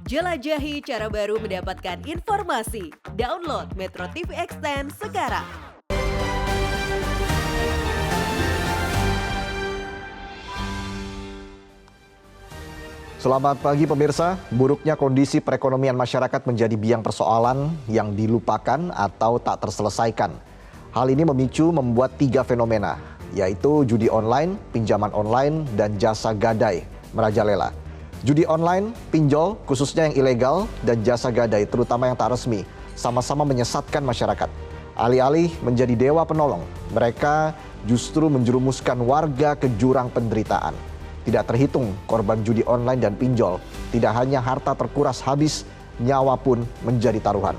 Jelajahi cara baru mendapatkan informasi. Download Metro TV Extend sekarang. Selamat pagi pemirsa, buruknya kondisi perekonomian masyarakat menjadi biang persoalan yang dilupakan atau tak terselesaikan. Hal ini membuat 3 fenomena, yaitu judi online, pinjaman online, dan jasa gadai merajalela. Judi online, pinjol, khususnya yang ilegal, dan jasa gadai, terutama yang tak resmi, sama-sama menyesatkan masyarakat. Alih-alih menjadi dewa penolong, mereka justru menjerumuskan warga ke jurang penderitaan. Tidak terhitung korban judi online dan pinjol, tidak hanya harta terkuras habis, nyawa pun menjadi taruhan.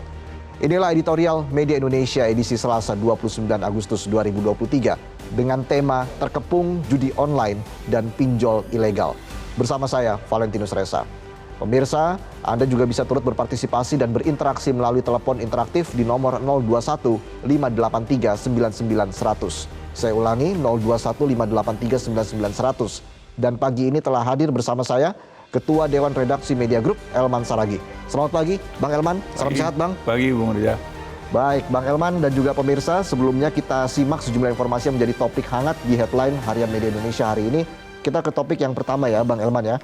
Inilah editorial Media Indonesia edisi Selasa 29 Agustus 2023 dengan tema Terkepung Judi Online dan Pinjol Ilegal. Bersama saya, Valentinus Reza. Pemirsa, Anda juga bisa turut berpartisipasi dan berinteraksi melalui telepon interaktif di nomor 021 583 99 100. Saya ulangi, 021 583 99 100. Dan pagi ini telah hadir bersama saya Ketua Dewan Redaksi Media Group, Elman Saragih. Selamat pagi, Bang Elman. Salam sehat, Bang. Pagi, Bung Rija. Baik, Bang Elman dan juga pemirsa, sebelumnya kita simak sejumlah informasi yang menjadi topik hangat di headline Harian Media Indonesia hari ini. Kita ke topik yang pertama ya, Bang Elman ya,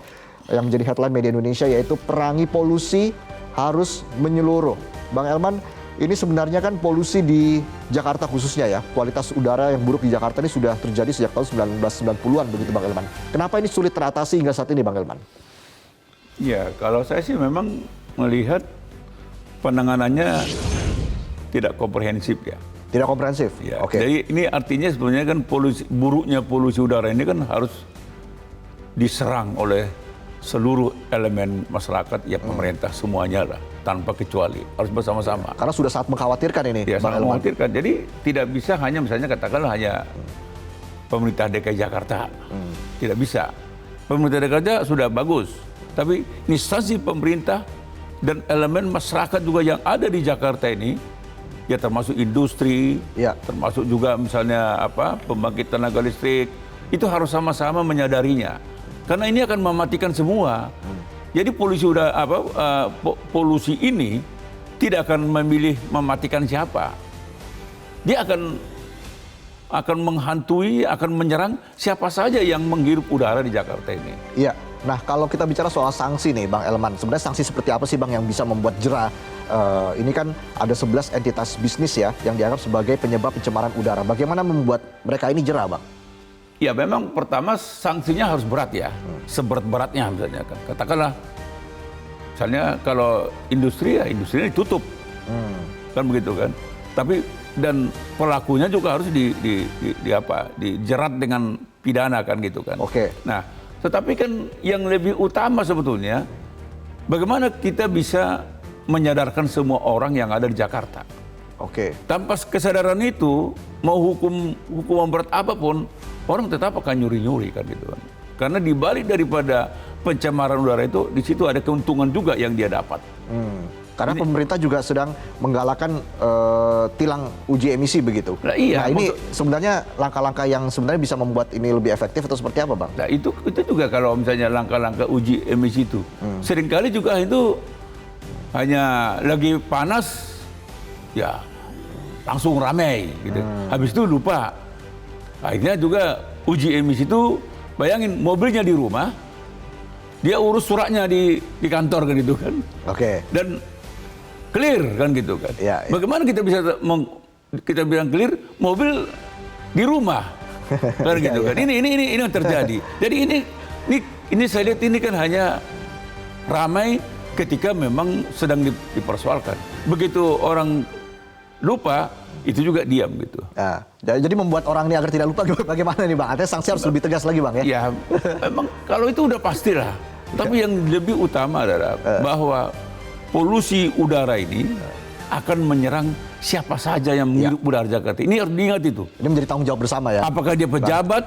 yang menjadi headline Media Indonesia, yaitu perangi polusi harus menyeluruh. Bang Elman, ini sebenarnya kan polusi di Jakarta khususnya ya, kualitas udara yang buruk di Jakarta ini sudah terjadi sejak tahun 1990-an begitu Bang Elman. Kenapa ini sulit teratasi hingga saat ini Bang Elman? Ya, kalau saya sih memang melihat penanganannya tidak komprehensif ya. Tidak komprehensif? Ya. Oke. Jadi ini artinya sebenarnya kan buruknya polusi udara ini kan harus diserang oleh seluruh elemen masyarakat, ya pemerintah semuanya lah, tanpa kecuali, harus bersama-sama. Karena sudah sangat mengkhawatirkan ini, Ya, Bang sangat Elman. mengkhawatirkan. Jadi tidak bisa hanya misalnya katakanlah hanya pemerintah DKI Jakarta. Tidak bisa. Pemerintah DKI sudah bagus, tapi instansi pemerintah dan elemen masyarakat juga yang ada di Jakarta ini, ya termasuk industri, Ya. termasuk juga misalnya pembangkit tenaga listrik, itu harus sama-sama menyadarinya. Karena ini akan mematikan semua. Jadi polusi ini tidak akan memilih mematikan siapa. Dia akan menghantui, akan menyerang siapa saja yang menghirup udara di Jakarta ini. Iya. Nah, kalau kita bicara soal sanksi nih, Bang Elman, sebenarnya sanksi seperti apa sih, Bang, yang bisa membuat jera? Ini kan ada 11 entitas bisnis ya yang dianggap sebagai penyebab pencemaran udara. Bagaimana membuat mereka ini jera, Bang? Ya, memang pertama sanksinya harus berat ya, seberat-beratnya misalnya kan. Katakanlah, misalnya kalau industri ya industrinya ditutup, kan begitu kan. Tapi dan pelakunya juga harus dijerat dengan pidana kan gitu kan. Oke. Nah, tetapi kan yang lebih utama sebetulnya, bagaimana kita bisa menyadarkan semua orang yang ada di Jakarta. Oke. Tanpa kesadaran itu, mau hukuman berat apapun, orang tetap akan nyuri-nyuri kan gitu kan. Karena dibalik daripada pencemaran udara itu, di situ ada keuntungan juga yang dia dapat. Karena pemerintah juga sedang menggalakkan tilang uji emisi begitu. Nah, iya, nah ini sebenarnya langkah-langkah yang sebenarnya bisa membuat ini lebih efektif atau seperti apa, Bang? Nah itu juga kalau misalnya langkah-langkah uji emisi itu, seringkali juga itu hanya lagi panas, ya langsung ramai gitu. Habis itu lupa. Akhirnya juga uji emisi itu, bayangin mobilnya di rumah, dia urus suratnya di kantor kan gitu kan. Oke. Dan clear kan gitu kan. Ya, ya. Bagaimana kita bisa kita bilang clear mobil di rumah kan gitu kan. Ini yang terjadi. Jadi ini saya lihat ini kan hanya ramai ketika memang sedang dipersoalkan. Begitu orang lupa, itu juga diam gitu. Nah, jadi membuat orang ini agar tidak lupa bagaimana nih, Bang? Artinya sanksi harus lebih tegas lagi, Bang ya? Ya, memang kalau itu udah pastilah. Tapi yang lebih utama adalah bahwa polusi udara ini akan menyerang siapa saja yang menghirup udara Jakarta. Ini harus diingat itu. Ini menjadi tanggung jawab bersama ya? Apakah dia pejabat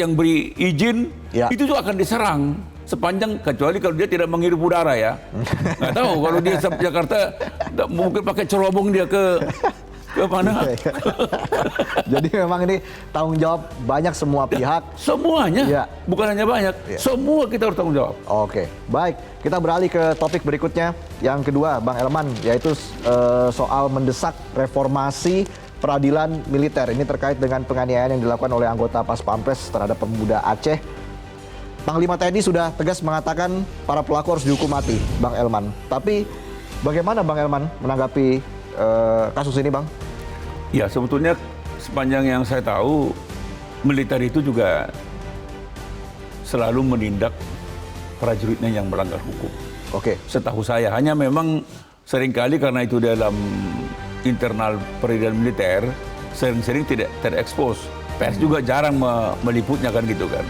yang beri izin, itu juga akan diserang. Sepanjang, kecuali kalau dia tidak menghirup udara ya. Nggak tahu, kalau dia Jakarta mungkin pakai cerobong dia ke Kemana? Jadi memang ini tanggung jawab banyak semua pihak. Semuanya, Ya. bukan hanya banyak. Semua kita harus tanggung jawab. Oke, baik. Kita beralih ke topik berikutnya. Yang kedua, Bang Elman, yaitu soal mendesak reformasi peradilan militer. Ini terkait dengan penganiayaan yang dilakukan oleh anggota Pas Pampres terhadap pemuda Aceh. Panglima TNI sudah tegas mengatakan para pelaku harus dihukum mati, Bang Elman. Tapi bagaimana Bang Elman menanggapi kasus ini, Bang? Ya, sebetulnya sepanjang yang saya tahu, militer itu juga selalu menindak prajuritnya yang melanggar hukum. Oke. Setahu saya, hanya memang seringkali karena itu dalam internal peradilan militer, sering-sering tidak terekspos. Pers juga jarang meliputnya kan gitu kan.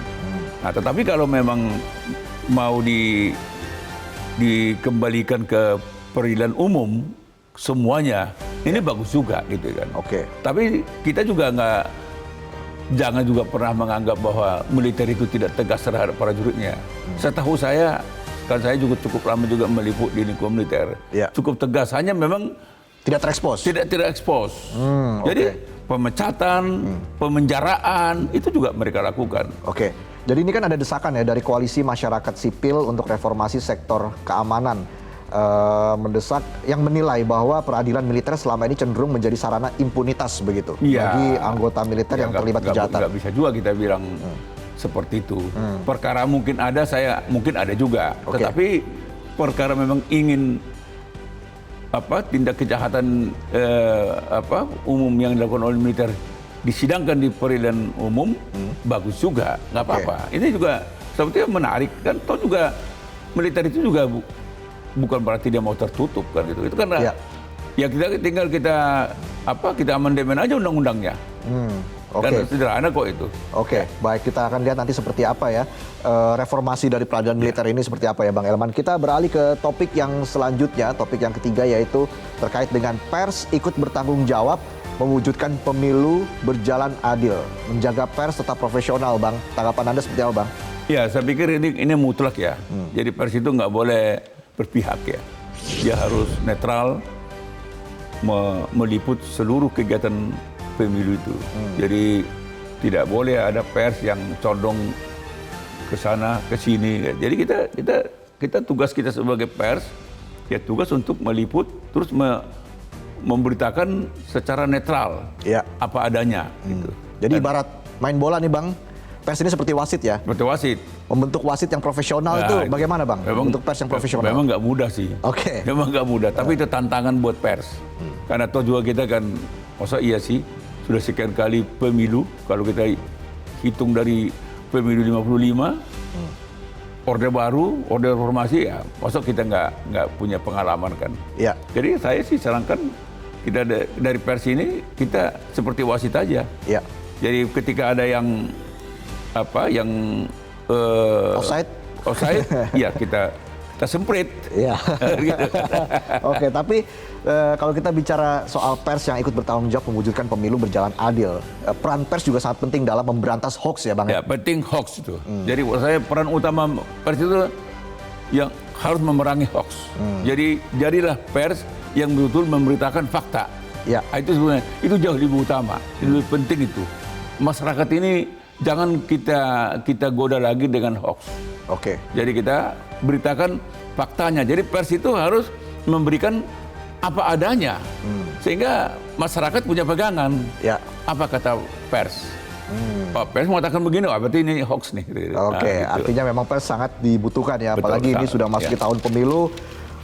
Nah, tetapi kalau memang mau dikembalikan ke peradilan umum semuanya, ini bagus juga gitu kan. Oke. Tapi kita juga jangan juga pernah menganggap bahwa militer itu tidak tegas terhadap prajuritnya. Setahu saya, kan saya juga cukup lama juga meliput di lingkungan militer. Ya. Cukup tegas, hanya memang Tidak terekspos? tidak ekspos. Jadi oke. pemecatan, pemenjaraan itu juga mereka lakukan. Oke, jadi ini kan ada desakan ya dari koalisi masyarakat sipil untuk reformasi sektor keamanan. Mendesak yang menilai bahwa peradilan militer selama ini cenderung menjadi sarana impunitas begitu Iya. bagi anggota militer yang terlibat kejahatan. Nggak bisa juga kita bilang seperti itu. Perkara mungkin ada, mungkin ada juga. Oke. Tetapi perkara memang ingin tindak kejahatan umum yang dilakukan oleh militer disidangkan di peradilan umum, bagus juga, nggak apa-apa. Ini juga sebetulnya menarik kan, toh juga militer itu juga bukan berarti dia mau tertutup kan gitu. Itu kan ya kita tinggal kita amandemen aja undang-undangnya. Oke. Kan sederhana kok itu. Oke, baik, kita akan lihat nanti seperti apa ya reformasi dari peradilan militer ini seperti apa ya Bang Elman. Kita beralih ke topik yang selanjutnya, topik yang ketiga, yaitu terkait dengan pers ikut bertanggung jawab mewujudkan pemilu berjalan adil, menjaga pers tetap profesional, Bang. Tanggapan Anda seperti apa, Bang? Ya, saya pikir ini mutlak ya. Jadi pers itu nggak boleh berpihak ya. Dia harus netral, meliput seluruh kegiatan pemilu itu. Jadi tidak boleh ada pers yang condong ke sana ke sini. Jadi kita tugas kita sebagai pers ya tugas untuk meliput terus memberitakan secara netral apa adanya gitu. Jadi ibarat main bola nih Bang, pers ini seperti wasit ya. Seperti wasit. Membentuk wasit yang profesional itu bagaimana Bang? Untuk pers yang profesional. Memang nggak mudah sih. Oke. Memang nggak mudah, tapi itu tantangan buat pers. Karena toh juga kita kan, masa iya sih sudah sekian kali pemilu, kalau kita hitung dari pemilu 55, orde baru, orde reformasi ya, masa kita nggak punya pengalaman kan. Iya. Jadi saya sih sarankan kita dari pers ini kita seperti wasit aja. Iya. Jadi ketika ada yang offside, ya kita semprit. Iya. Oke, tapi kalau kita bicara soal pers yang ikut bertanggung jawab mewujudkan pemilu berjalan adil, peran pers juga sangat penting dalam memberantas hoax ya Bang? Ya, penting hoax itu. Jadi menurut saya peran utama pers itu yang harus memerangi hoax. Jadi jadilah pers yang betul memberitakan fakta. Ya. Itu sebenarnya itu jauh lebih utama, lebih penting itu. Masyarakat ini jangan kita goda lagi dengan hoax. Oke. Jadi kita beritakan faktanya. Jadi pers itu harus memberikan apa adanya, sehingga masyarakat punya pegangan. Ya. Apa kata pers? Oh, pers mengatakan begini, berarti ini hoax nih. Oke, gitu. artinya memang pers sangat dibutuhkan ya, Betul, apalagi ini sangat, sudah masuk ya. ke tahun pemilu,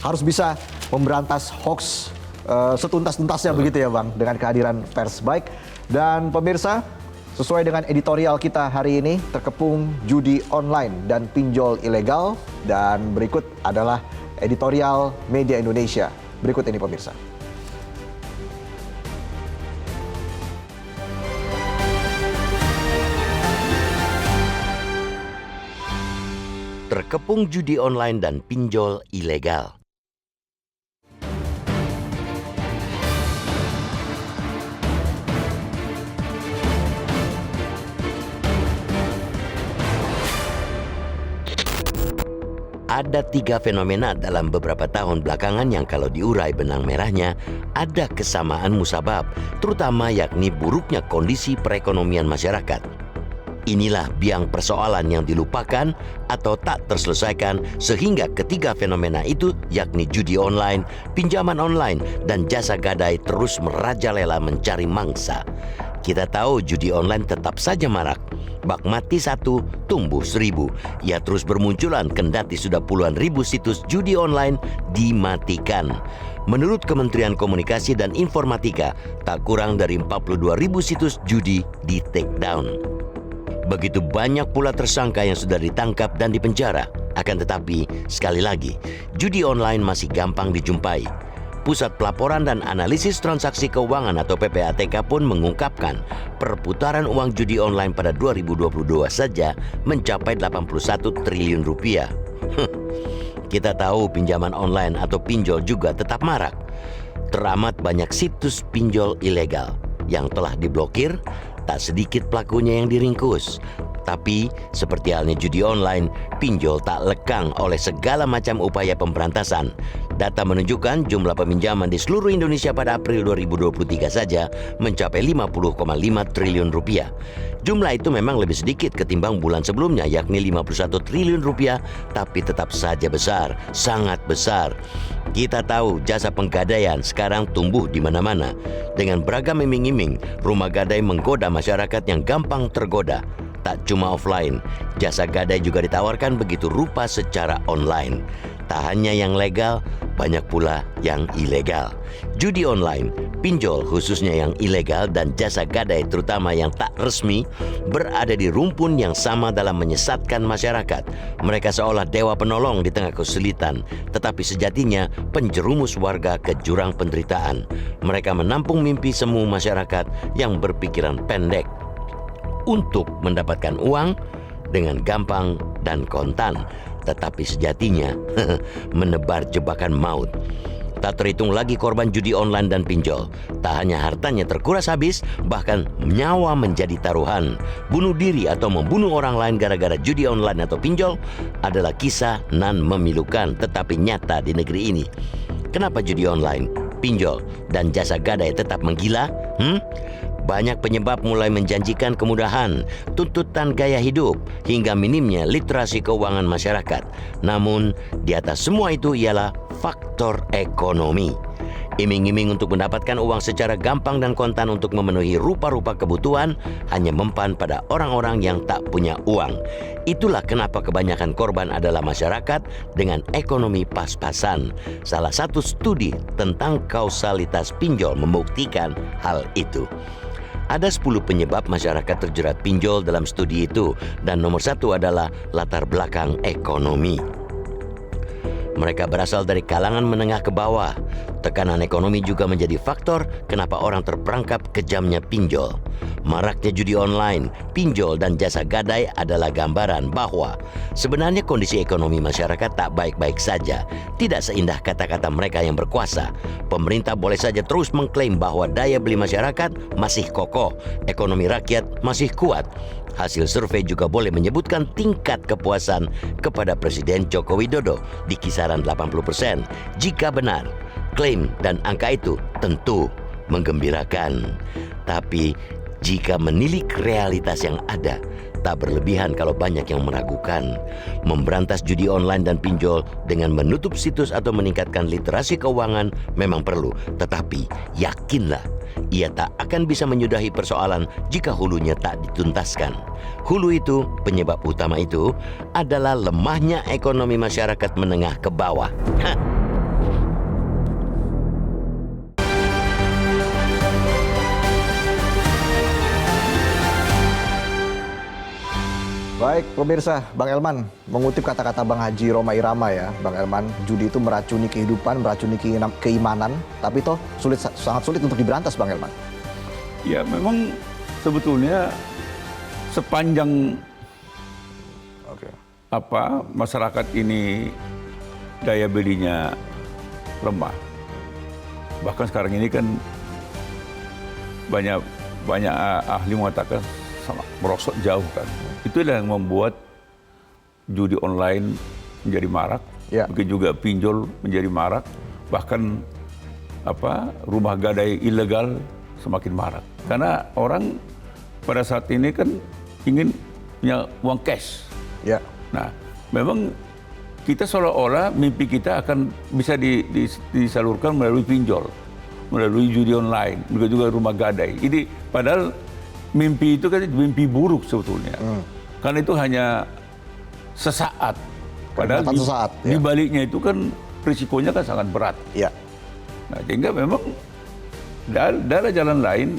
harus bisa memberantas hoax setuntas-tuntasnya begitu ya Bang, dengan kehadiran pers. Baik, dan pemirsa, sesuai dengan editorial kita hari ini, terkepung judi online dan pinjol ilegal, dan berikut adalah editorial Media Indonesia. Berikut ini pemirsa. Terkepung judi online dan pinjol ilegal. Ada 3 fenomena dalam beberapa tahun belakangan yang kalau diurai benang merahnya ada kesamaan musabab, terutama yakni buruknya kondisi perekonomian masyarakat. Inilah biang persoalan yang dilupakan atau tak terselesaikan sehingga ketiga fenomena itu yakni judi online, pinjaman online, dan jasa gadai terus merajalela mencari mangsa. Kita tahu judi online tetap saja marak. Bak mati 1, tumbuh 1000. Ia terus bermunculan kendati sudah puluhan ribu situs judi online dimatikan. Menurut Kementerian Komunikasi dan Informatika, tak kurang dari 42.000 situs judi di take down. Begitu banyak pula tersangka yang sudah ditangkap dan dipenjara. Akan tetapi, sekali lagi, judi online masih gampang dijumpai. Pusat Pelaporan dan Analisis Transaksi Keuangan atau PPATK pun mengungkapkan perputaran uang judi online pada 2022 saja mencapai 81 triliun rupiah. Kita tahu pinjaman online atau pinjol juga tetap marak. Teramat banyak situs pinjol ilegal yang telah diblokir, tak sedikit pelakunya yang diringkus. Tapi, seperti halnya judi online, pinjol tak lekang oleh segala macam upaya pemberantasan. Data menunjukkan jumlah peminjaman di seluruh Indonesia pada April 2023 saja mencapai 50,5 triliun rupiah. Jumlah itu memang lebih sedikit ketimbang bulan sebelumnya, yakni 51 triliun rupiah, tapi tetap saja besar, sangat besar. Kita tahu jasa penggadaian sekarang tumbuh di mana-mana. Dengan beragam iming-iming, rumah gadai menggoda masyarakat yang gampang tergoda. Tak cuma offline, jasa gadai juga ditawarkan begitu rupa secara online. Tak hanya yang legal, banyak pula yang ilegal. Judi online, pinjol khususnya yang ilegal, dan jasa gadai terutama yang tak resmi berada di rumpun yang sama dalam menyesatkan masyarakat. Mereka seolah dewa penolong di tengah kesulitan, tetapi sejatinya penjerumus warga ke jurang penderitaan. Mereka menampung mimpi semu masyarakat yang berpikiran pendek untuk mendapatkan uang dengan gampang dan kontan, tetapi sejatinya menebar jebakan maut. Tak terhitung lagi korban judi online dan pinjol. Tak hanya hartanya terkuras habis, bahkan nyawa menjadi taruhan. Bunuh diri atau membunuh orang lain gara-gara judi online atau pinjol adalah kisah nan memilukan tetapi nyata di negeri ini. Kenapa judi online, pinjol, dan jasa gadai tetap menggila? Banyak penyebab mulai menjanjikan kemudahan, tuntutan gaya hidup, hingga minimnya literasi keuangan masyarakat. Namun, di atas semua itu ialah faktor ekonomi. Iming-iming untuk mendapatkan uang secara gampang dan kontan untuk memenuhi rupa-rupa kebutuhan hanya mempan pada orang-orang yang tak punya uang. Itulah kenapa kebanyakan korban adalah masyarakat dengan ekonomi pas-pasan. Salah satu studi tentang kausalitas pinjol membuktikan hal itu. Ada 10 penyebab masyarakat terjerat pinjol dalam studi itu, dan nomor 1 adalah latar belakang ekonomi. Mereka berasal dari kalangan menengah ke bawah. Tekanan ekonomi juga menjadi faktor kenapa orang terperangkap kejamnya pinjol. Maraknya judi online, pinjol, dan jasa gadai adalah gambaran bahwa sebenarnya kondisi ekonomi masyarakat tak baik-baik saja. Tidak seindah kata-kata mereka yang berkuasa. Pemerintah boleh saja terus mengklaim bahwa daya beli masyarakat masih kokoh, ekonomi rakyat masih kuat. Hasil survei juga boleh menyebutkan tingkat kepuasan kepada Presiden Joko Widodo di kisaran 80%. Jika benar, klaim dan angka itu tentu menggembirakan. Tapi jika menilik realitas yang ada, tak berlebihan kalau banyak yang meragukan. Memberantas judi online dan pinjol dengan menutup situs atau meningkatkan literasi keuangan memang perlu. Tetapi yakinlah, ia tak akan bisa menyudahi persoalan jika hulunya tak dituntaskan. Hulu itu, penyebab utama itu, adalah lemahnya ekonomi masyarakat menengah ke bawah. Baik, pemirsa, Bang Elman mengutip kata-kata Bang Haji Roma Irama ya, Bang Elman, judi itu meracuni kehidupan, meracuni keimanan, tapi toh sangat sulit untuk diberantas, Bang Elman. Ya, memang sebetulnya sepanjang masyarakat ini daya belinya lemah. Bahkan sekarang ini kan banyak ahli mengatakan sangat merosot jauh kan. Itulah yang membuat judi online menjadi marak, begitu juga pinjol menjadi marak, bahkan rumah gadai ilegal semakin marak. Karena orang pada saat ini kan ingin punya uang cash. Ya. Nah, memang kita seolah-olah mimpi kita akan bisa disalurkan melalui pinjol, melalui judi online, begitu juga rumah gadai. Ini padahal mimpi itu kan mimpi buruk sebetulnya. Karena itu hanya sesaat. Padahal di baliknya itu kan risikonya kan sangat berat. Ya. Nah, sehingga memang ada jalan lain,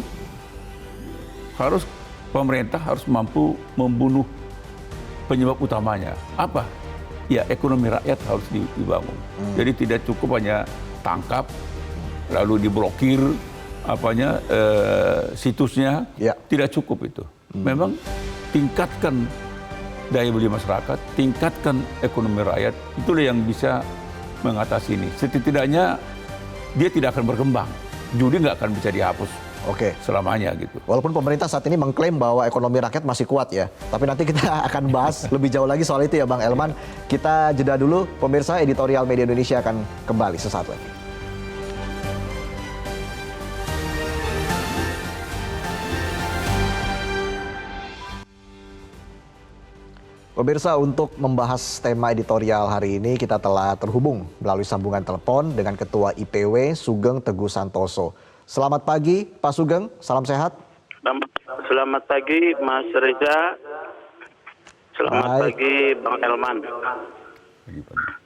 pemerintah harus mampu membunuh penyebab utamanya. Apa? Ya, ekonomi rakyat harus dibangun. Jadi tidak cukup hanya tangkap, lalu diblokir situsnya. Tidak cukup itu. Memang tingkatkan daya beli masyarakat, tingkatkan ekonomi rakyat, itulah yang bisa mengatasi ini. Setidaknya dia tidak akan berkembang. Judi nggak akan bisa dihapus selamanya gitu. Walaupun pemerintah saat ini mengklaim bahwa ekonomi rakyat masih kuat ya. Tapi nanti kita akan bahas lebih jauh lagi soal itu ya Bang Elman. Kita jeda dulu, pemirsa, editorial Media Indonesia akan kembali sesaat lagi. Pemirsa, untuk membahas tema editorial hari ini kita telah terhubung melalui sambungan telepon dengan Ketua IPW Sugeng Teguh Santoso. Selamat pagi Pak Sugeng, salam sehat. Selamat pagi Mas Reza. Selamat pagi Bang Elman.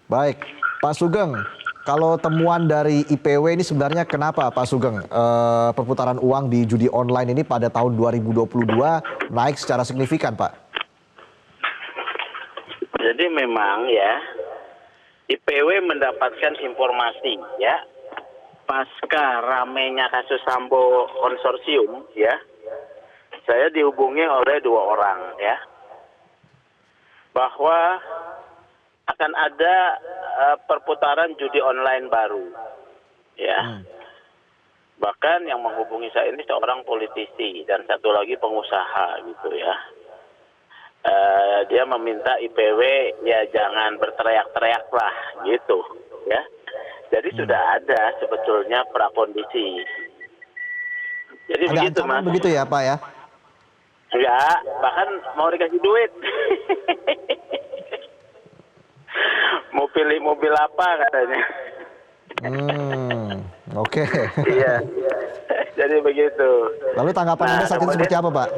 Baik, Pak Sugeng, kalau temuan dari IPW ini sebenarnya kenapa Pak Sugeng perputaran uang di judi online ini pada tahun 2022 naik secara signifikan Pak? Jadi memang ya, IPW mendapatkan informasi ya, pasca ramenya kasus Sambo konsorsium ya, saya dihubungi oleh 2 orang ya, bahwa akan ada perputaran judi online baru ya. Bahkan yang menghubungi saya ini seorang politisi dan satu lagi pengusaha gitu ya. Dia meminta IPW ya jangan berteriak-teriak lah gitu ya. Jadi sudah ada sebetulnya prakondisi. Jadi ada begitu ancaman Mas. Begitu ya Pak ya? Enggak, bahkan mau dikasih duit. Mau pilih mobil apa katanya. Oke. Iya. Jadi begitu. Lalu tanggapan Anda saat ini seperti apa Pak?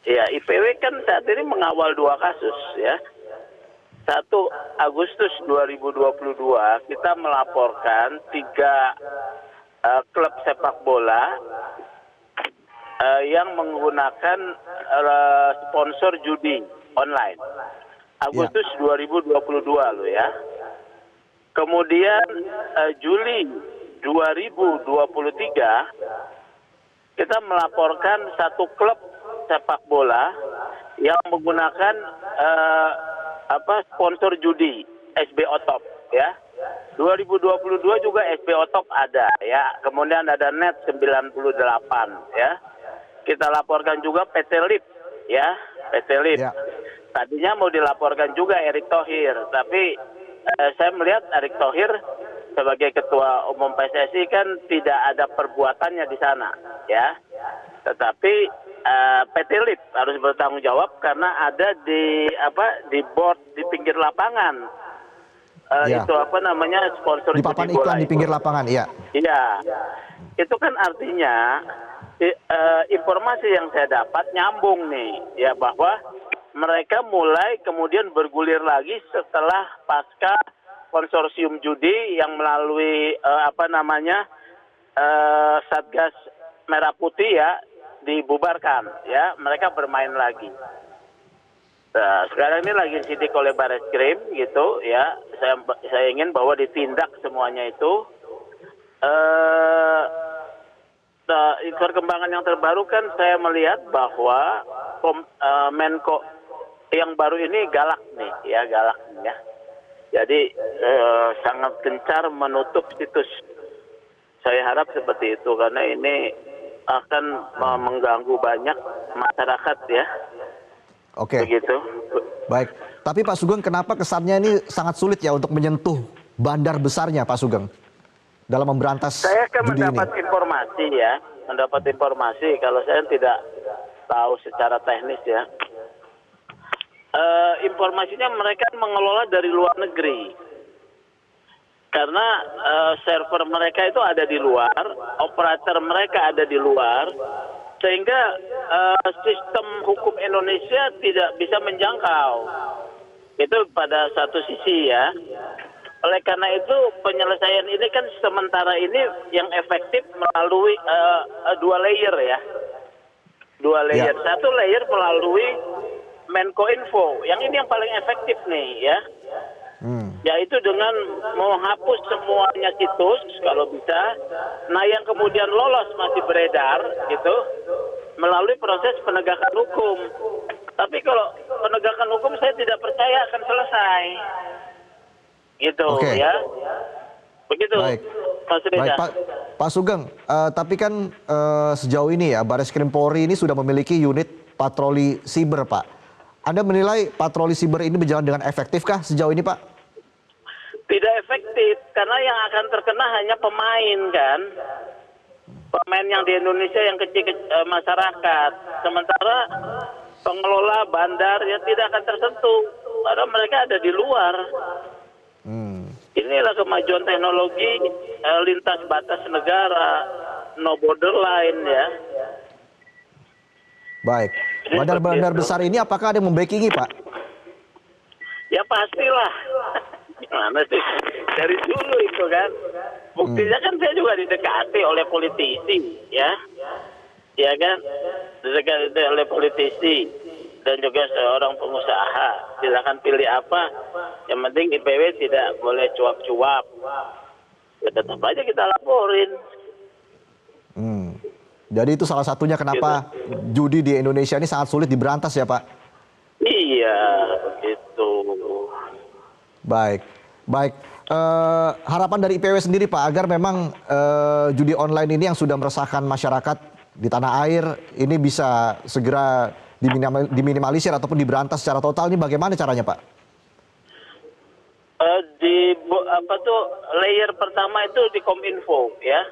Ya, IPW kan saat ini mengawal 2 kasus ya. 1 Agustus 2022 kita melaporkan 3 klub sepak bola yang menggunakan sponsor judi online. Agustus 2022 loh ya. Kemudian Juli 2023 kita melaporkan 1 klub sepak bola yang menggunakan sponsor judi SBO Top ya. 2022 juga SBO Top ada ya. Kemudian ada Net 98 ya. Kita laporkan juga PT Lip ya, PT Lip. Ya. Tadinya mau dilaporkan juga Erick Thohir, tapi saya melihat Erick Thohir sebagai ketua umum PSSI kan tidak ada perbuatannya di sana ya. Tetapi PT Lip harus bertanggung jawab karena ada di board di pinggir lapangan. Itu sponsor di papan iklan di pinggir lapangan, iya. Iya. Itu kan artinya informasi yang saya dapat nyambung nih ya, bahwa mereka mulai kemudian bergulir lagi setelah pasca konsorsium judi yang melalui Satgas Merah Putih ya dibubarkan ya, mereka bermain lagi. Nah, sekarang ini lagi sidik oleh Barreskrim gitu ya. Saya ingin bahwa ditindak semuanya itu. Perkembangan yang terbaru kan saya melihat bahwa Menko yang baru ini galak nih ya, Jadi sangat gencar menutup situs. Saya harap seperti itu karena ini akan mengganggu banyak masyarakat ya. Oke. Begitu. Baik. Tapi Pak Sugeng, kenapa kesannya ini sangat sulit ya untuk menyentuh bandar besarnya Pak Sugeng dalam memberantas Saya kan judi ini? mendapat informasi kalau saya tidak tahu secara teknis ya. Informasinya mereka mengelola dari luar negeri. Karena server mereka itu ada di luar, operator mereka ada di luar, sehingga sistem hukum Indonesia tidak bisa menjangkau. Itu pada satu sisi ya. Oleh karena itu penyelesaian ini kan sementara ini yang efektif melalui 2 layer ya. 2 layer. Ya. Satu layer melalui Menkominfo. Yang ini yang paling efektif nih ya. Yaitu dengan menghapus semuanya situs kalau bisa. Nah yang kemudian lolos masih beredar gitu melalui proses penegakan hukum. Tapi kalau penegakan hukum saya tidak percaya akan selesai. Gitu Oke. ya. Begitu. Baik. Mas Reza. Baik Pak Sugeng, tapi kan sejauh ini ya Bareskrim Polri ini sudah memiliki unit patroli siber Pak. Anda menilai patroli siber ini berjalan dengan efektifkah sejauh ini Pak? Tidak efektif karena yang akan terkena hanya pemain kan. Pemain yang di Indonesia yang kecil masyarakat. Sementara pengelola bandar ya tidak akan tersentuh karena mereka ada di luar. Inilah kemajuan teknologi lintas batas negara, no border line ya. Baik. Bandar-bandar besar ini apakah ada yang membackingi Pak? Ya pastilah. Gimana sih? Dari dulu itu kan. Buktinya kan saya juga didekati oleh politisi ya. Ya kan? Didekati oleh politisi dan juga seorang pengusaha. Silakan pilih apa. Yang penting IPW tidak boleh cuap-cuap. Ya tetap aja kita laporin. Jadi itu salah satunya kenapa judi di Indonesia ini sangat sulit diberantas ya Pak? Iya, begitu. Baik. Harapan dari IPW sendiri Pak agar memang judi online ini yang sudah meresahkan masyarakat di tanah air ini bisa segera diminimalisir ataupun diberantas secara total, ini bagaimana caranya Pak? Layer pertama itu di Kominfo ya.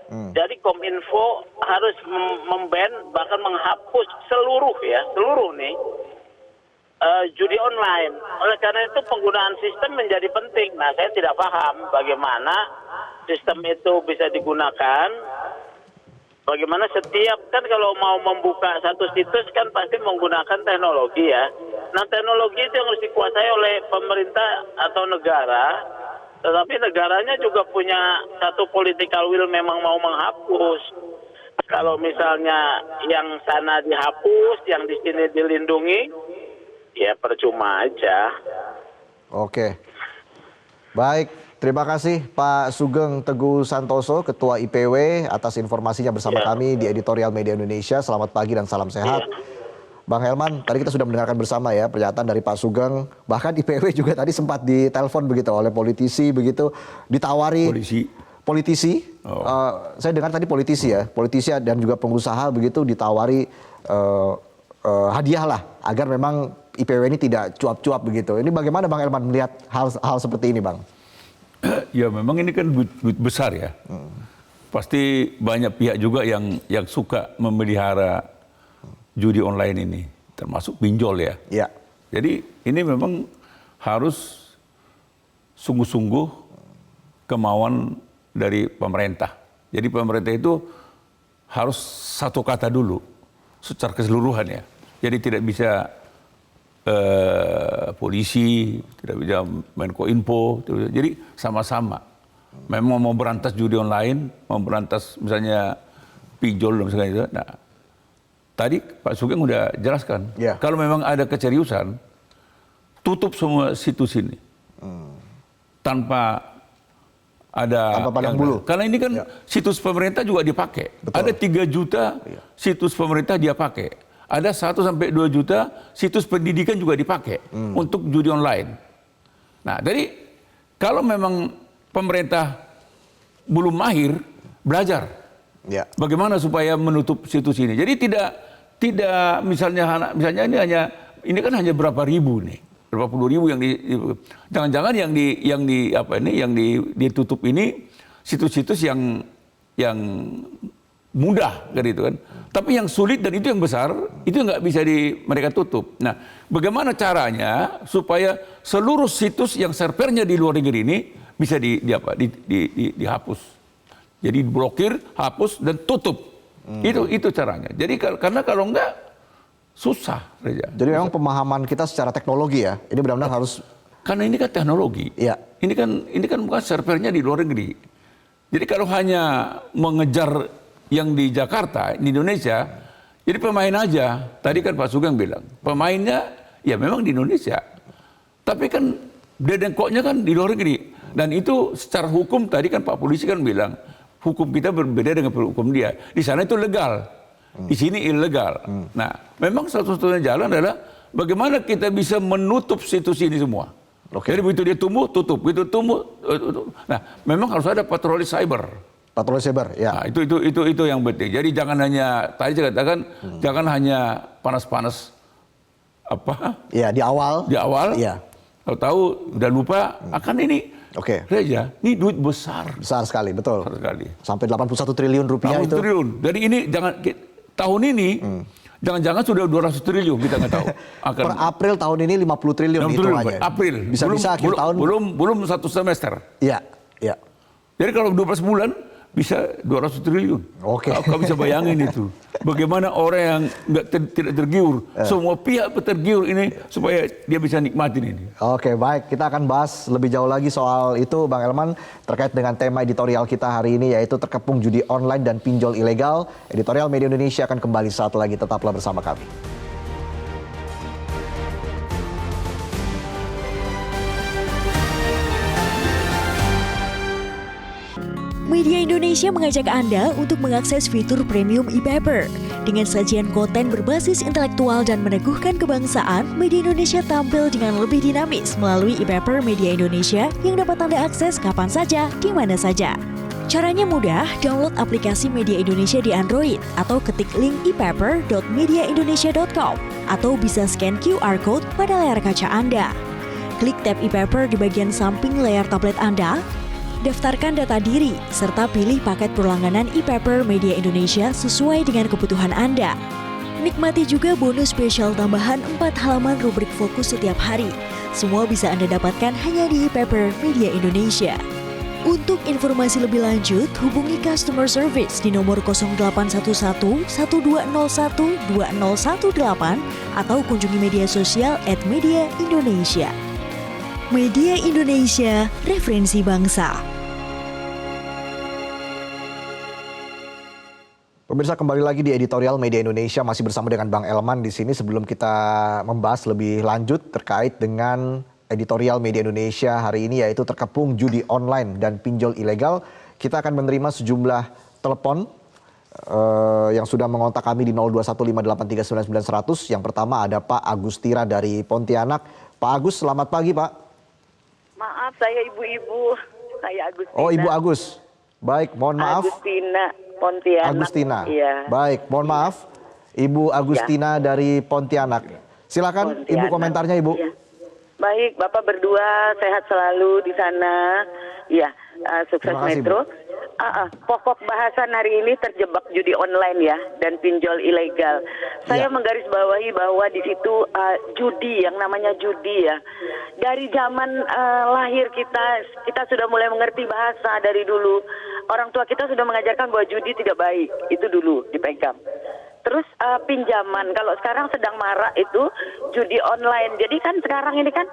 Jadi Kominfo harus memban bahkan menghapus seluruh nih judi online. Oleh karena itu penggunaan sistem menjadi penting. Nah, saya tidak paham bagaimana sistem itu bisa digunakan. Bagaimana setiap kan kalau mau membuka satu situs kan pasti menggunakan teknologi ya. Nah, teknologi itu yang harus dikuasai oleh pemerintah atau negara. Tetapi negaranya juga punya satu political will memang mau menghapus. Kalau misalnya yang sana dihapus, yang di sini dilindungi, ya percuma aja. Oke. Baik, terima kasih Pak Sugeng Teguh Santoso, Ketua IPW atas informasinya bersama kami di Editorial Media Indonesia. Selamat pagi dan salam sehat. Bang Helman, tadi kita sudah mendengarkan bersama ya pernyataan dari Pak Sugeng. Bahkan IPW juga tadi sempat ditelepon begitu oleh politisi begitu, ditawari politisi. Saya dengar tadi politisi dan juga pengusaha begitu ditawari hadiah lah agar memang IPW ini tidak cuap-cuap begitu. Ini bagaimana Bang Helman melihat hal seperti ini Bang? Ya memang ini kan duit besar ya. Pasti banyak pihak juga yang suka memelihara judi online ini, termasuk pinjol ya. Ya. Jadi ini memang harus sungguh-sungguh kemauan dari pemerintah. Jadi pemerintah itu harus satu kata dulu secara keseluruhan ya. Jadi tidak bisa polisi, tidak bisa Menkominfo, jadi sama-sama. Memang mau berantas judi online, mau berantas misalnya pinjol dan sebagainya. Nah, tadi Pak Sugeng udah jelaskan, kalau memang ada keseriusan, tutup semua situs ini. Tanpa ada pandang bulu. Karena ini kan situs pemerintah juga dipakai. Betul. Ada 3 juta situs pemerintah dia pakai. Ada 1 sampai 2 juta situs pendidikan juga dipakai untuk judi online. Nah, jadi kalau memang pemerintah belum mahir, belajar. Bagaimana supaya menutup situs ini. Jadi tidak misalnya ini hanya ini kan hanya berapa ribu nih, berapa puluh ribu yang jangan-jangan yang ditutup ini situs-situs yang mudah kan itu kan. Tapi yang sulit dan itu yang besar itu nggak bisa mereka tutup. Nah, bagaimana caranya supaya seluruh situs yang servernya di luar negeri ini bisa dihapus. Jadi diblokir, hapus dan tutup. Itu caranya. Jadi karena kalau enggak susah, Reza. Jadi memang pemahaman kita secara teknologi ya, ini benar-benar harus. Karena ini kan teknologi. Iya. Ini kan bukan servernya di luar negeri. Jadi kalau hanya mengejar yang di Jakarta, di Indonesia, jadi pemain aja. Tadi kan Pak Sugeng bilang, pemainnya ya memang di Indonesia. Tapi kan dedengkoknya kan di luar negeri. Dan itu secara hukum tadi kan Pak Polisi kan bilang, hukum kita berbeda dengan hukum dia. Di sana itu legal, di sini ilegal. Nah, memang satu-satunya jalan adalah bagaimana kita bisa menutup situs ini semua. Jadi begitu dia tumbuh, tutup. Begitu tumbuh, tutup. Nah, memang harus ada patroli cyber. Patroli cyber, ya. Nah, itu yang penting. Jadi jangan hanya tadi saya katakan jangan hanya panas-panas apa? Ya, di awal. Di awal. Iya. Tahu udah lupa akan ini. Oke. Reza, ini duit besar. Besar sekali, betul. Besar sekali. Sampai 81 triliun rupiah 81 itu. triliun. Jadi ini tahun ini jangan-jangan sudah 200 triliun kita nggak tahu. Per April tahun ini 50 triliun hitungannya. April. Bisa akhir tahun. Belum satu semester. Iya, iya. Jadi kalau 12 bulan bisa 200 triliun. Oke. Kau bisa bayangin itu. Bagaimana orang yang tidak tergiur, semua pihak tergiur ini supaya dia bisa nikmatin ini. Oke, baik. Kita akan bahas lebih jauh lagi soal itu, Bang Elman, terkait dengan tema editorial kita hari ini, yaitu terkepung judi online dan pinjol ilegal. Editorial Media Indonesia akan kembali saat lagi. Tetaplah bersama kami. Media Indonesia mengajak Anda untuk mengakses fitur premium e-paper. Dengan sajian konten berbasis intelektual dan meneguhkan kebangsaan, Media Indonesia tampil dengan lebih dinamis melalui e-paper Media Indonesia yang dapat Anda akses kapan saja, di mana saja. Caranya mudah, download aplikasi Media Indonesia di Android atau ketik link e-paper.mediaindonesia.com atau bisa scan QR Code pada layar kaca Anda. Klik tab e-paper di bagian samping layar tablet Anda. Daftarkan data diri, serta pilih paket berlangganan e-paper Media Indonesia sesuai dengan kebutuhan Anda. Nikmati juga bonus spesial tambahan 4 halaman rubrik fokus setiap hari. Semua bisa Anda dapatkan hanya di e-paper Media Indonesia. Untuk informasi lebih lanjut, hubungi customer service di nomor 0811 1201 2018 atau kunjungi media sosial @mediaindonesia. Media Indonesia, referensi bangsa. Pemirsa, kembali lagi di editorial Media Indonesia, masih bersama dengan Bang Elman di sini. Sebelum kita membahas lebih lanjut terkait dengan editorial Media Indonesia hari ini, yaitu terkepung judi online dan pinjol ilegal, kita akan menerima sejumlah telepon yang sudah mengontak kami di 0215839900. Yang pertama ada Pak Agustira dari Pontianak. Pak Agus, selamat pagi Pak. Maaf, saya ibu-ibu. Saya Agustina. Oh, Ibu Agus. Baik, mohon maaf. Agustina, Pontianak. Agustina. Iya. Baik, mohon maaf. Ibu Agustina dari Pontianak. Silakan Pontianak. Ibu komentarnya, Ibu. Iya. Baik, Bapak berdua sehat selalu di sana. Iya, sukses Terima kasih, Metro. Pokok bahasan hari ini terjebak judi online ya dan pinjol ilegal. Saya menggarisbawahi bahwa di situ judi, yang namanya judi ya. Dari zaman lahir kita sudah mulai mengerti bahasa dari dulu. Orang tua kita sudah mengajarkan bahwa judi tidak baik. Itu dulu dipegang. Terus pinjaman, kalau sekarang sedang marak itu judi online. Jadi kan sekarang ini kan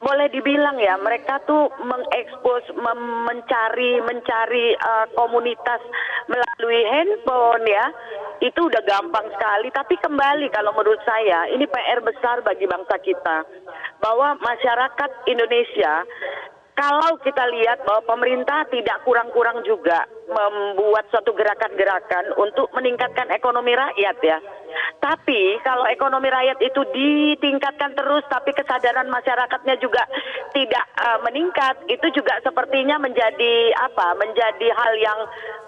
boleh dibilang ya, mereka tuh mengekspos, mencari komunitas melalui handphone ya. Itu udah gampang sekali, tapi kembali kalau menurut saya ini PR besar bagi bangsa kita. Bahwa masyarakat Indonesia kalau kita lihat bahwa pemerintah tidak kurang-kurang juga membuat suatu gerakan-gerakan untuk meningkatkan ekonomi rakyat ya. Tapi kalau ekonomi rakyat itu ditingkatkan terus tapi kesadaran masyarakatnya juga tidak meningkat, itu juga sepertinya menjadi menjadi hal yang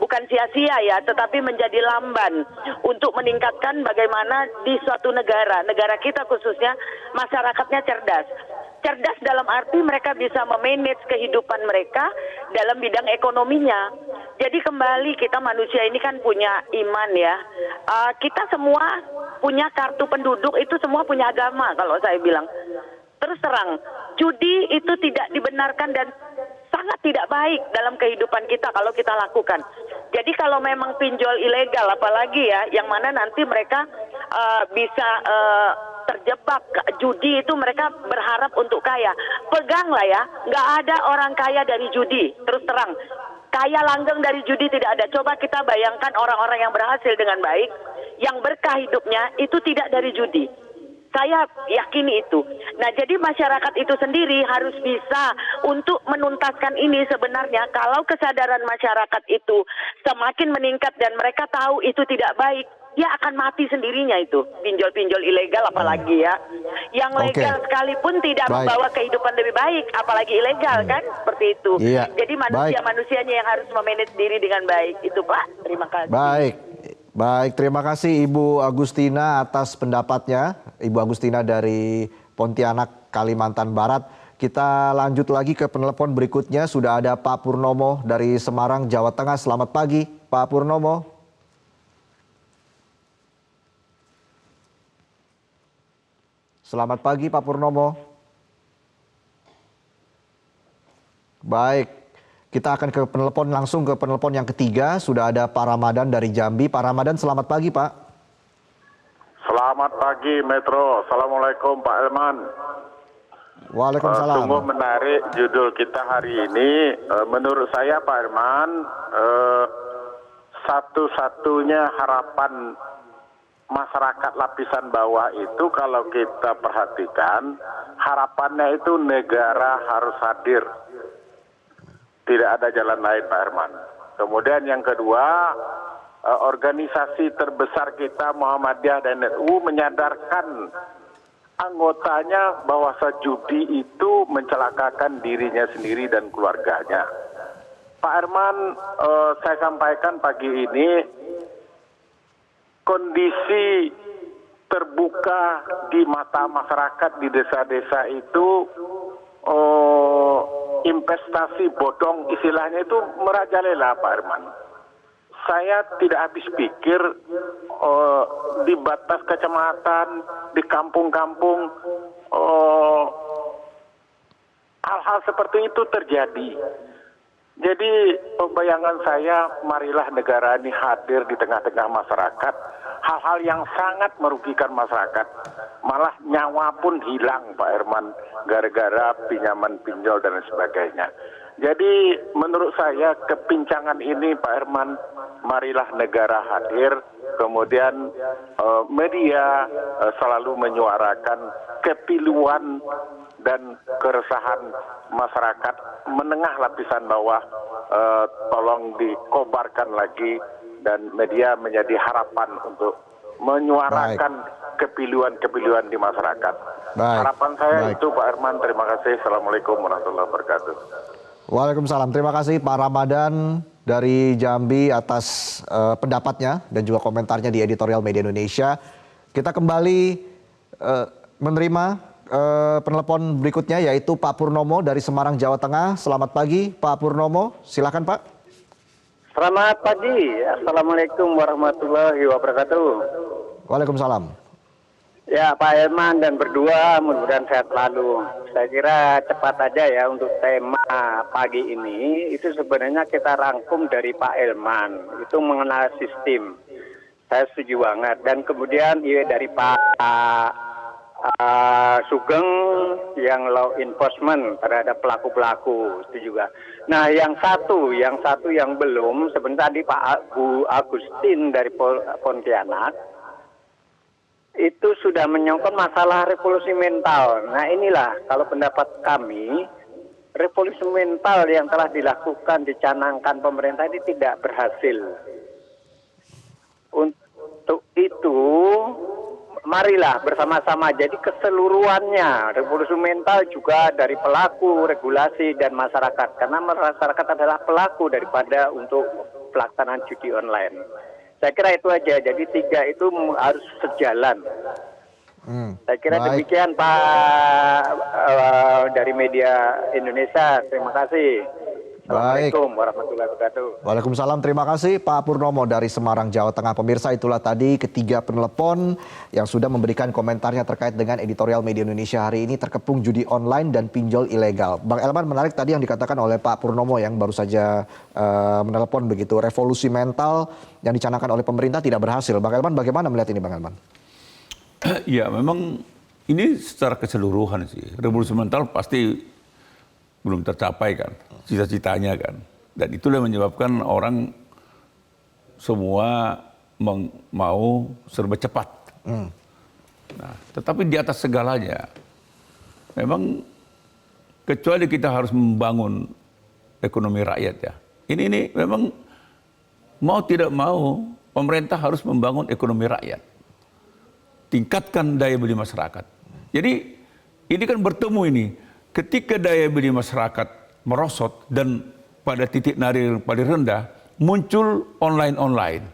bukan sia-sia ya, tetapi menjadi lamban untuk meningkatkan bagaimana di suatu negara kita khususnya masyarakatnya cerdas. Cerdas dalam arti mereka bisa memanage kehidupan mereka dalam bidang ekonominya. Jadi kembali kita manusia ini kan punya iman ya. Kita semua punya kartu penduduk, itu semua punya agama kalau saya bilang. Terus terang, judi itu tidak dibenarkan dan sangat tidak baik dalam kehidupan kita kalau kita lakukan. Jadi kalau memang pinjol ilegal apalagi ya, yang mana nanti mereka bisa terjebak judi, itu mereka berharap untuk kaya. Peganglah ya, nggak ada orang kaya dari judi, terus terang. Kaya langgeng dari judi tidak ada. Coba kita bayangkan orang-orang yang berhasil dengan baik, yang berkah hidupnya, itu tidak dari judi. Saya yakini itu. Nah, jadi masyarakat itu sendiri harus bisa untuk menuntaskan ini sebenarnya. Kalau kesadaran masyarakat itu semakin meningkat dan mereka tahu itu tidak baik, dia akan mati sendirinya itu. Pinjol-pinjol ilegal apalagi ya. Yang legal sekalipun tidak membawa kehidupan lebih baik, apalagi ilegal kan, seperti itu. Iya. Jadi manusianya yang harus memanage diri dengan baik. Itu Pak, terima kasih. Baik, terima kasih Ibu Agustina atas pendapatnya. Ibu Agustina dari Pontianak, Kalimantan Barat. Kita lanjut lagi ke penelpon berikutnya. Sudah ada Pak Purnomo dari Semarang, Jawa Tengah. Selamat pagi, Pak Purnomo. Selamat pagi, Pak Purnomo. Baik. Kita akan langsung ke penelpon yang ketiga. Sudah ada Pak Ramadan dari Jambi. Pak Ramadan, selamat pagi, Pak. Selamat pagi, Metro. Assalamualaikum, Pak Elman. Waalaikumsalam. Sungguh menarik judul kita hari ini. Menurut saya, Pak Elman, satu-satunya harapan masyarakat lapisan bawah itu kalau kita perhatikan, harapannya itu negara harus hadir. Tidak ada jalan lain, Pak Herman. Kemudian yang kedua, organisasi terbesar kita Muhammadiyah dan NU menyadarkan anggotanya bahwa judi itu mencelakakan dirinya sendiri dan keluarganya. Pak Herman, saya sampaikan pagi ini, kondisi terbuka di mata masyarakat di desa-desa itu investasi bodong istilahnya itu merajalela, Pak Herman. Saya tidak habis pikir di batas kecamatan, di kampung-kampung hal-hal seperti itu terjadi. Jadi bayangan saya, marilah negara ini hadir di tengah-tengah masyarakat. Hal-hal yang sangat merugikan masyarakat, malah nyawa pun hilang, Pak Herman, gara-gara pinjaman pinjol dan sebagainya. Jadi menurut saya kepincangan ini, Pak Herman, marilah negara hadir, kemudian media selalu menyuarakan kepiluan dan keresahan masyarakat menengah lapisan bawah, tolong dikobarkan lagi dan media menjadi harapan untuk menyuarakan kepiluan-kepiluan di masyarakat. Harapan saya itu, Pak Herman. Terima kasih. Assalamualaikum warahmatullahi wabarakatuh. Waalaikumsalam. Terima kasih Pak Ramadan dari Jambi atas pendapatnya dan juga komentarnya di editorial Media Indonesia. Kita kembali menerima penelpon berikutnya, yaitu Pak Purnomo dari Semarang, Jawa Tengah. Selamat pagi, Pak Purnomo. Silakan, Pak. Selamat pagi. Assalamualaikum warahmatullahi wabarakatuh. Waalaikumsalam. Ya, Pak Elman dan berdua mudah-mudahan sehat selalu. Saya kira cepat aja ya untuk tema pagi ini. Itu sebenarnya kita rangkum dari Pak Elman. Itu mengenal sistem. Saya setuju banget. Dan kemudian dari Pak Sugeng yang law enforcement terhadap pelaku-pelaku itu juga. Nah, yang satu yang belum sebentar di Pak Bu Agustin dari Pontianak itu sudah menyangkut masalah revolusi mental. Nah, inilah kalau pendapat kami revolusi mental yang telah dilakukan, dicanangkan pemerintah ini tidak berhasil. Untuk itu, marilah bersama-sama. Jadi keseluruhannya, revolusi mental juga dari pelaku, regulasi, dan masyarakat. Karena masyarakat adalah pelaku daripada untuk pelaksanaan judi online. Saya kira itu aja. Jadi 3 itu harus sejalan. Saya kira demikian Pak dari media Indonesia. Terima kasih. Assalamualaikum warahmatullahi wabarakatuh. Waalaikumsalam, terima kasih Pak Purnomo dari Semarang, Jawa Tengah. Pemirsa, itulah tadi ketiga penelepon yang sudah memberikan komentarnya terkait dengan editorial media Indonesia hari ini, terkepung judi online dan pinjol ilegal. Bang Elman, menarik tadi yang dikatakan oleh Pak Purnomo yang baru saja menelepon begitu, revolusi mental yang dicanangkan oleh pemerintah tidak berhasil. Bang Elman, bagaimana melihat ini Bang Elman? Ya memang ini secara keseluruhan sih, revolusi mental pasti belum tercapai kan, cita-citanya kan. Dan itulah yang menyebabkan orang semua mau serba cepat. Nah, tetapi di atas segalanya, memang kecuali kita harus membangun ekonomi rakyat ya. Ini memang mau tidak mau pemerintah harus membangun ekonomi rakyat. Tingkatkan daya beli masyarakat. Jadi ini kan bertemu ini. Ketika daya beli masyarakat merosot dan pada titik nadir yang paling rendah, muncul online.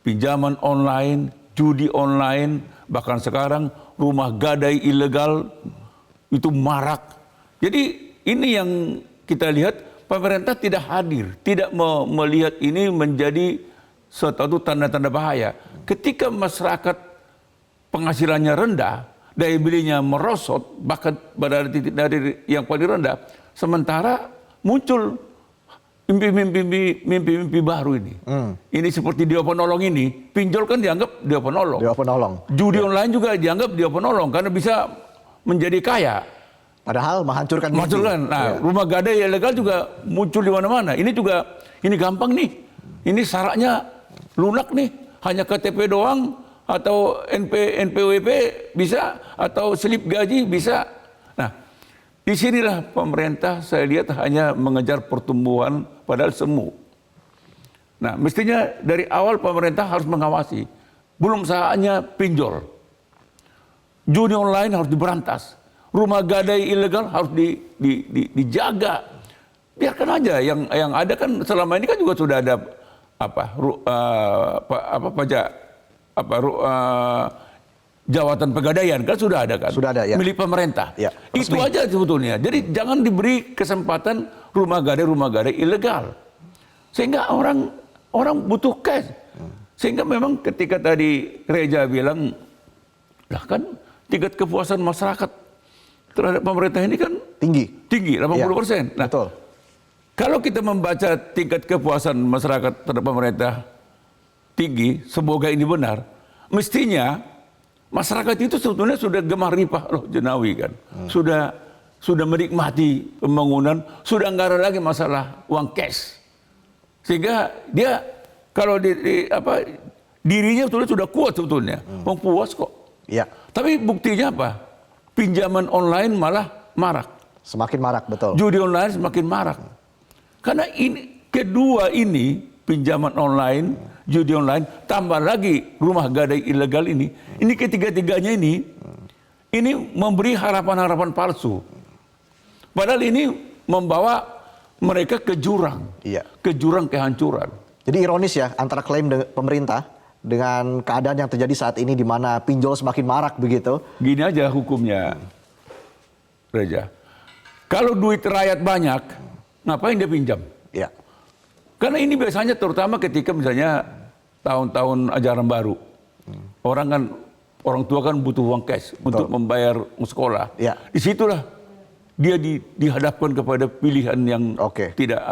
Pinjaman online, judi online, bahkan sekarang rumah gadai ilegal itu marak. Jadi ini yang kita lihat, pemerintah tidak hadir, tidak melihat ini menjadi suatu tanda-tanda bahaya. Ketika masyarakat penghasilannya rendah, daya belinya merosot, bahkan pada titik nadir yang paling rendah, sementara muncul mimpi-mimpi baru ini. Ini seperti dia penolong ini, pinjol kan dianggap dia penolong. Dia penolong. Judi online juga dianggap dia penolong karena bisa menjadi kaya. Padahal menghancurkan. Nah, rumah gadai ilegal juga muncul di mana-mana. Ini juga, ini gampang nih. Ini syaratnya lunak nih, hanya KTP doang. Atau NPWP bisa, atau slip gaji bisa. Nah, disinilah pemerintah saya lihat hanya mengejar pertumbuhan padahal semu. Nah, mestinya dari awal pemerintah harus mengawasi. Belum saatnya pinjol. Judi online harus diberantas. Rumah gadai ilegal harus dijaga. Biarkan aja yang ada kan selama ini kan juga sudah ada pajak. Jawatan pegadaian kan sudah ada kan, ya. Milik pemerintah. Ya, itu aja sebetulnya. Jadi jangan diberi kesempatan rumah gadai ilegal, sehingga orang butuh cash. Sehingga memang ketika tadi Reja bilang, lah kan tingkat kepuasan masyarakat terhadap pemerintah ini kan tinggi 80%. Ya, nah, betul. Kalau kita membaca tingkat kepuasan masyarakat terhadap pemerintah tinggi, semoga ini benar, mestinya masyarakat itu sebetulnya sudah gemar ripah loh Jenawi kan, sudah menikmati pembangunan, sudah nggak ada lagi masalah uang cash, sehingga dia kalau dirinya sudah kuat sebetulnya, puas kok. Ya. Tapi buktinya apa? Pinjaman online malah marak. Semakin marak, betul. Judi online semakin marak. Karena kedua ini pinjaman online, judi online, tambah lagi rumah gadai ilegal ini ketiga-tiganya ini memberi harapan-harapan palsu. Padahal ini membawa mereka ke jurang, ke jurang kehancuran. Jadi ironis ya antara klaim pemerintah dengan keadaan yang terjadi saat ini di mana pinjol semakin marak begitu. Gini aja hukumnya, Reja. Kalau duit rakyat banyak, ngapain dia pinjam? Ya. Karena ini biasanya terutama ketika misalnya tahun-tahun ajaran baru. Orang tua kan butuh uang cash untuk membayar sekolah. Ya. Disitulah dia dihadapkan kepada pilihan yang tidak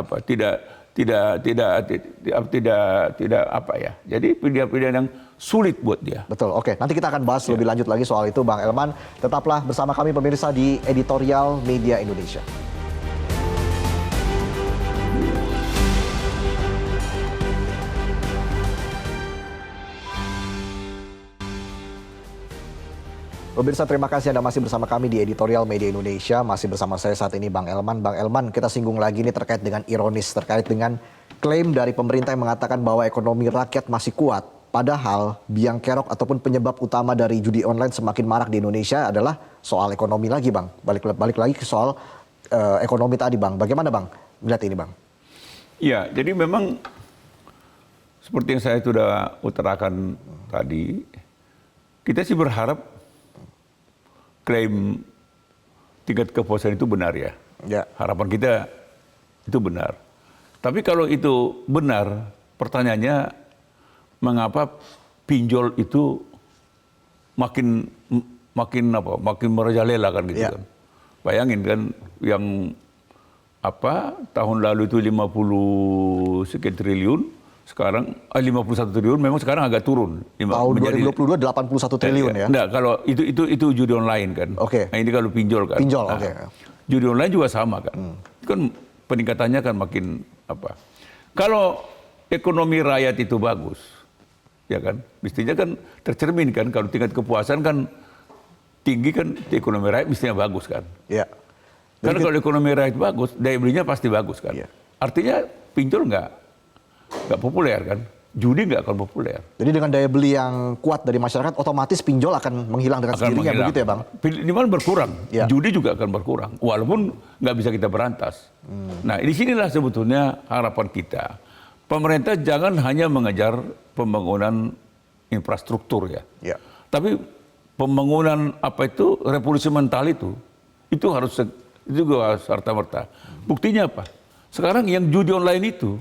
apa ya. Jadi pilihan-pilihan yang sulit buat dia. Betul. Oke, nanti kita akan bahas lebih lanjut lagi soal itu Bang Elman. Tetaplah bersama kami pemirsa di Editorial Media Indonesia. Pemirsa, terima kasih Anda masih bersama kami di Editorial Media Indonesia. Masih bersama saya saat ini Bang Elman. Bang Elman, kita singgung lagi nih terkait dengan ironis, terkait dengan klaim dari pemerintah yang mengatakan bahwa ekonomi rakyat masih kuat. Padahal biang kerok ataupun penyebab utama dari judi online semakin marak di Indonesia adalah soal ekonomi lagi, Bang. Balik lagi ke soal ekonomi tadi, Bang. Bagaimana, Bang, melihat ini, Bang? Ya, jadi memang seperti yang saya sudah utarakan tadi, kita sih berharap klaim tingkat kepuasan itu benar ya. Ya. Harapan kita itu benar. Tapi kalau itu benar, pertanyaannya mengapa pinjol itu makin merajalela kan gitu Ya. kan. Bayangin kan yang tahun lalu itu 50 sekian triliun, sekarang 51 triliun, memang sekarang agak turun. Tahun 2022 81 triliun ya. Enggak, kalau itu judi online kan. Oke. Nah, ini kalau pinjol kan. Pinjol, Nah, oke. Judi online juga sama kan. Itu kan peningkatannya kan makin Kalau ekonomi rakyat itu bagus, ya kan, mestinya kan tercermin kan, kalau tingkat kepuasan kan tinggi kan, ekonomi rakyat mestinya bagus kan. Ya. Karena kalau ekonomi rakyat bagus, daya belinya pasti bagus kan. Iya. Artinya pinjol nggak populer kan, judi nggak akan populer. Jadi dengan daya beli yang kuat dari masyarakat, otomatis pinjol akan menghilang dengan sendirinya, begitu ya, Bang? Minimal berkurang, Ya. judi juga akan berkurang, walaupun nggak bisa kita berantas. Nah, di sinilah sebetulnya harapan kita. Pemerintah jangan hanya mengejar pembangunan infrastruktur ya, Ya. tapi pembangunan revolusi mental itu harus juga serta-merta. Buktinya apa? Sekarang yang judi online itu,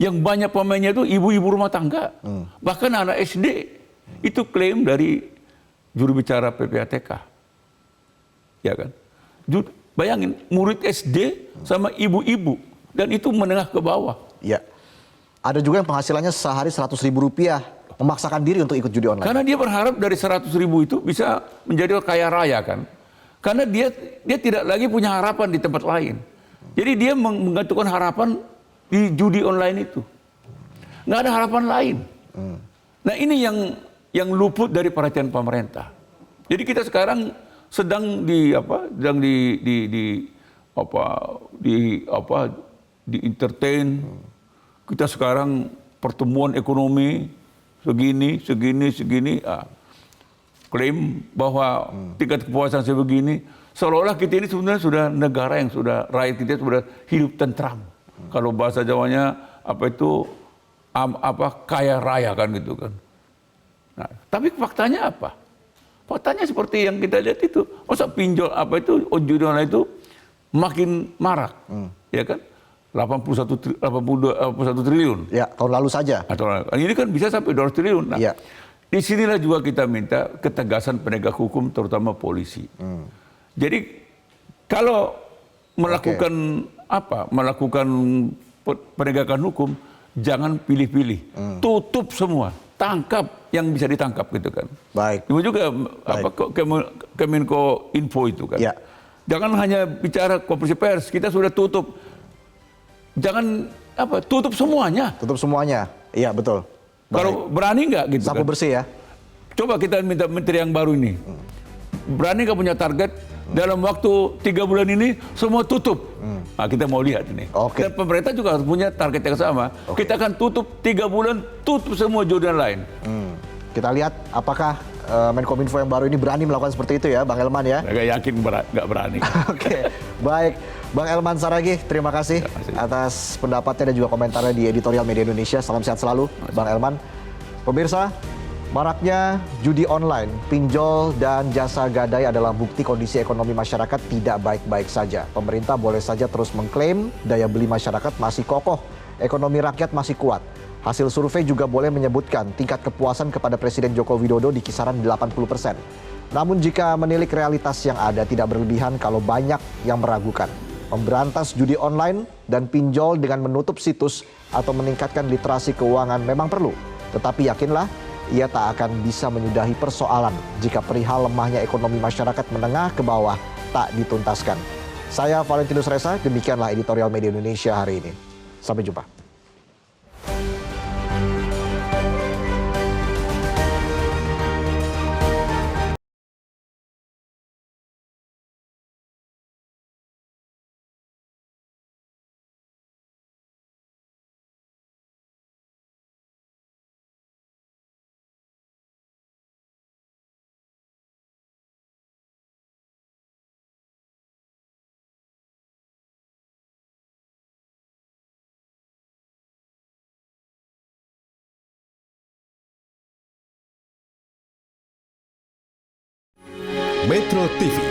yang banyak pemainnya itu ibu-ibu rumah tangga. Bahkan anak SD itu klaim dari juru bicara PPATK. Ya kan? Bayangin, murid SD sama ibu-ibu. Dan itu menengah ke bawah. Ya. Ada juga yang penghasilannya sehari Rp100.000 memaksakan diri untuk ikut judi online. Karena dia berharap dari 100.000 itu bisa menjadi kaya raya kan. Karena dia tidak lagi punya harapan di tempat lain. Jadi dia menggantungkan harapan di judi online itu. Nggak ada harapan lain. Nah, ini yang luput dari perhatian pemerintah. Jadi kita sekarang sedang di entertain. Kita sekarang pertumbuhan ekonomi segini. Klaim bahwa tingkat kepuasan sebegini, seolah-olah kita ini sebenarnya sudah negara yang rakyat kita sudah hidup tentram. Kalau bahasa Jawanya kaya raya kan gitu kan. Nah, tapi faktanya apa? Faktanya seperti yang kita lihat itu. Masa pinjol judi online itu makin marak, ya kan? 81 triliun. Ya, tahun lalu saja. Ini kan bisa sampai 200 triliun. Nah, Ya. disinilah juga kita minta ketegasan penegak hukum, terutama polisi. Jadi kalau melakukan penegakan hukum, jangan pilih-pilih, tutup semua, tangkap yang bisa ditangkap gitu kan. Baik. Itu juga Kemenko Info itu kan. Ya. Jangan hanya bicara konferensi pers, kita sudah tutup. Jangan tutup semuanya. Tutup semuanya. Iya, betul. Kalau berani nggak gitu Sapu kan? bersih ya. Coba kita minta menteri yang baru ini. Berani nggak punya target dalam waktu 3 bulan ini semua tutup. Nah, kita mau lihat ini. Oke. Dan pemerintah juga harus punya target yang sama. Kita akan tutup 3 bulan, tutup semua judi lain. Kita lihat apakah Menkominfo yang baru ini berani melakukan seperti itu ya, Bang Elman ya. Nggak yakin nggak berani. Oke, baik. Bang Elman Saragih, terima kasih atas pendapatnya dan juga komentarnya di Editorial Media Indonesia. Salam sehat selalu, Bang Elman. Pemirsa, maraknya judi online, pinjol, dan jasa gadai adalah bukti kondisi ekonomi masyarakat tidak baik-baik saja. Pemerintah boleh saja terus mengklaim daya beli masyarakat masih kokoh, ekonomi rakyat masih kuat. Hasil survei juga boleh menyebutkan tingkat kepuasan kepada Presiden Joko Widodo di kisaran 80%. Namun jika menilik realitas yang ada tidak berlebihan kalau banyak yang meragukan. Memberantas judi online dan pinjol dengan menutup situs atau meningkatkan literasi keuangan memang perlu. Tetapi yakinlah, ia tak akan bisa menyudahi persoalan jika perihal lemahnya ekonomi masyarakat menengah ke bawah tak dituntaskan. Saya Valentinus Reza, demikianlah Editorial Media Indonesia hari ini. Sampai jumpa. Metro TV.